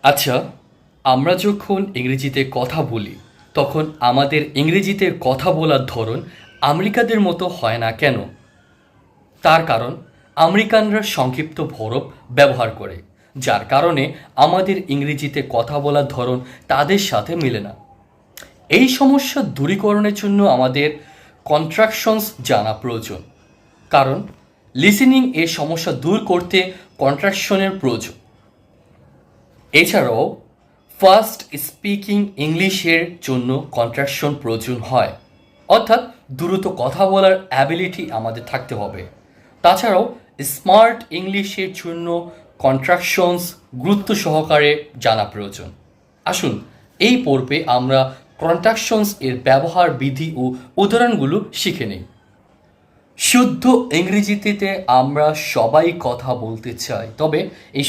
আচ্ছা, আমরা যখন ইংরেজিতে কথা বলি তখন আমাদের ইংরেজিতে কথা বলার ধরন আমেরিকাদের মতো হয় না কেন? তার কারণ আমেরিকানরা সংক্ষিপ্ত ভরব ব্যবহার করে, যার কারণে আমাদের ইংরেজিতে কথা বলার ধরন তাদের সাথে মেলে না। এই সমস্যা দূরীকরণের জন্য আমাদের কন্ট্রাকশনস জানা প্রয়োজন, কারণ লিসেনিং এর সমস্যা দূর করতে কন্ট্রাকশনের প্রয়োজন। এছাড়াও ফাস্ট স্পিকিং ইংলিশের জন্য কন্ট্রাকশন প্রয়োজন হয়, অর্থাৎ দ্রুত কথা বলার অ্যাবিলিটি আমাদের থাকতে হবে। তাছাড়াও স্মার্ট ইংলিশের জন্য কন্ট্রাকশনস গুরুত্ব সহকারে জানা প্রয়োজন। আসুন এই পর্বে আমরা কন্ট্রাকশনস এর ব্যবহার বিধি ও উদাহরণগুলো শিখে নিই। শুদ্ধ ইংরেজিতে আমরা সবাই কথা বলতে চাই, তবে এই